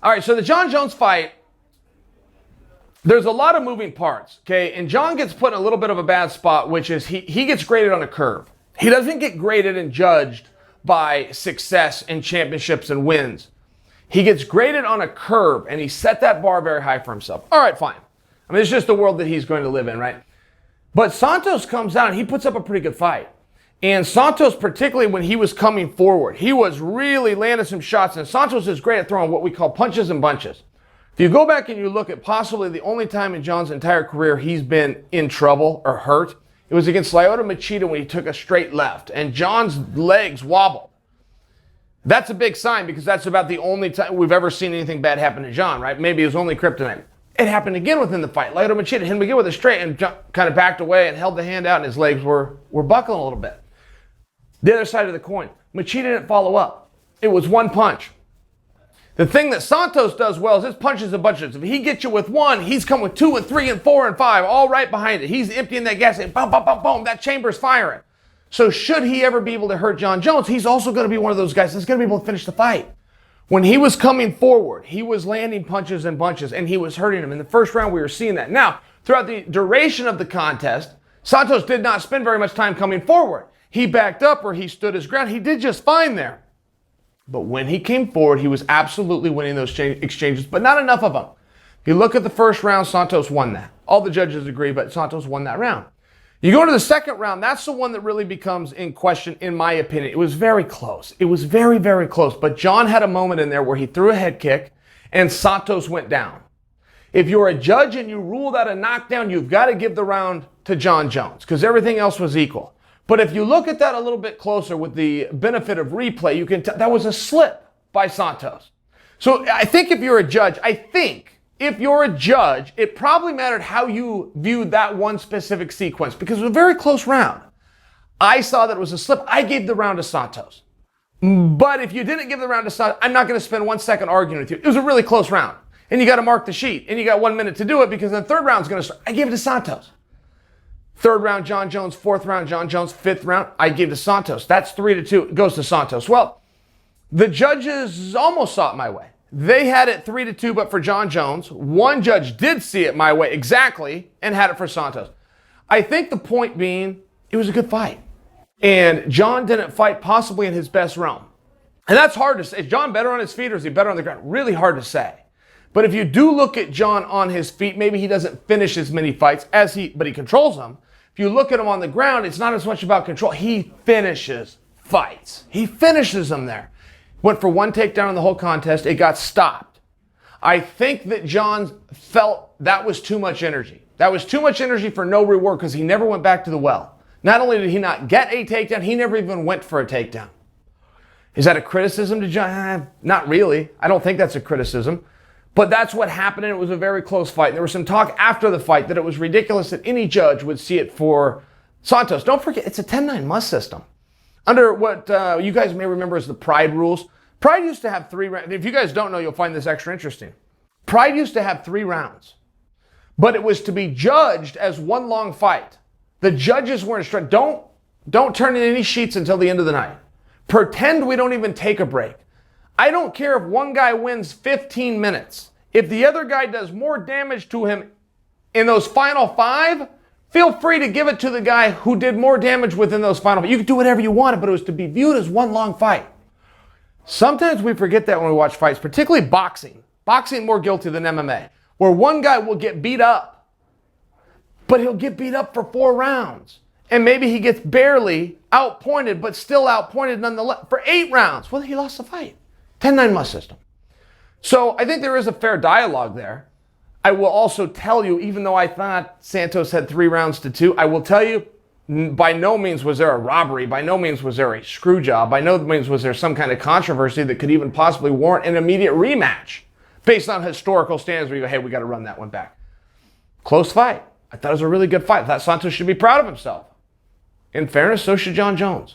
All right, so the Jon Joens fight, there's a lot of moving parts, okay? And Jon gets put in a little bit of a bad spot, which is he gets graded on a curve. He doesn't get graded and judged by success and championships and wins. He gets graded on a curve, and he set that bar very high for himself. All right, fine. I mean, it's just the world that he's going to live in, right? But Santos comes out, and he puts up a pretty good fight. And Santos, particularly when he was coming forward, he was really landing some shots. And Santos is great at throwing what we call punches and bunches. If you go back and you look at possibly the only time in Jon's entire career he's been in trouble or hurt, it was against Lyoto Machida when he took a straight left. And Jon's legs wobbled. That's a big sign because that's about the only time we've ever seen anything bad happen to Jon, right? Maybe it was only kryptonite. It happened again within the fight. Lyoto Machida hit him again with a straight and Jon kind of backed away and held the hand out, and his legs were buckling a little bit. The other side of the coin, Machida didn't follow up. It was one punch. The thing that Santos does well is his punches and bunches. If he gets you with one, he's come with 2 and 3 and 4 and 5, all right behind it. He's emptying that gas and boom, boom, boom, boom, that chamber's firing. So should he ever be able to hurt Jon Joens, he's also going to be one of those guys that's going to be able to finish the fight. When he was coming forward, he was landing punches and bunches, and he was hurting him. In the first round, we were seeing that. Now, throughout the duration of the contest, Santos did not spend very much time coming forward. He backed up or he stood his ground. He did just fine there. But when he came forward, he was absolutely winning those exchanges, but not enough of them. If you look at the first round, Santos won that. All the judges agree, but Santos won that round. You go into the second round, that's the one that really becomes in question, in my opinion. It was very close. It was very, very close. But Jon had a moment in there where he threw a head kick and Santos went down. If you're a judge and you rule that a knockdown, you've got to give the round to Jon Joens because everything else was equal. But if you look at that a little bit closer with the benefit of replay, you can tell that was a slip by Santos. So I think if you're a judge, it probably mattered how you viewed that one specific sequence because it was a very close round. I saw that it was a slip. I gave the round to Santos. But if you didn't give the round to Santos, I'm not going to spend 1 second arguing with you. It was a really close round. And you got to mark the sheet. And you got 1 minute to do it because the third round is going to start. I gave it to Santos. Third round, Jon Joens. Fourth round, Jon Joens. Fifth round, I gave to Santos. That's 3-2. It goes to Santos. Well, the judges almost saw it my way. They had it 3-2, but for Jon Joens. One judge did see it my way exactly and had it for Santos. I think the point being, it was a good fight. And Jon didn't fight possibly in his best realm. And that's hard to say. Is Jon better on his feet or is he better on the ground? Really hard to say. But if you do look at Jon on his feet, maybe he doesn't finish as many fights but he controls them. If you look at him on the ground, it's not as much about control. He finishes fights. He finishes them there. Went for one takedown in the whole contest. It got stopped. I think that Jon felt that was too much energy. That was too much energy for no reward because he never went back to the well. Not only did he not get a takedown, he never even went for a takedown. Is that a criticism to Jon? Not really. I don't think that's a criticism. But that's what happened, and it was a very close fight. There was some talk after the fight that it was ridiculous that any judge would see it for Santos. Don't forget, it's a 10-9 must system. Under what you guys may remember as the Pride rules. Pride used to have 3 rounds. If you guys don't know, you'll find this extra interesting. Pride used to have 3 rounds. But it was to be judged as one long fight. The judges were instructed, don't turn in any sheets until the end of the night. Pretend we don't even take a break. I don't care if one guy wins 15 minutes. If the other guy does more damage to him in those final 5, feel free to give it to the guy who did more damage within those final 5. You could do whatever you wanted, but it was to be viewed as one long fight. Sometimes we forget that when we watch fights, particularly boxing. Boxing more guilty than MMA, where one guy will get beat up, but he'll get beat up for 4 rounds. And maybe he gets barely outpointed, but still outpointed nonetheless for 8 rounds. Well, he lost the fight. 10-9 must system. So I think there is a fair dialogue there. I will also tell you, even though I thought Santos had 3 rounds to 2, I will tell you, by no means was there a robbery. By no means was there a screw job. By no means was there some kind of controversy that could even possibly warrant an immediate rematch based on historical standards where you go, hey, we got to run that one back. Close fight. I thought it was a really good fight. I thought Santos should be proud of himself. In fairness, so should Jon Joens.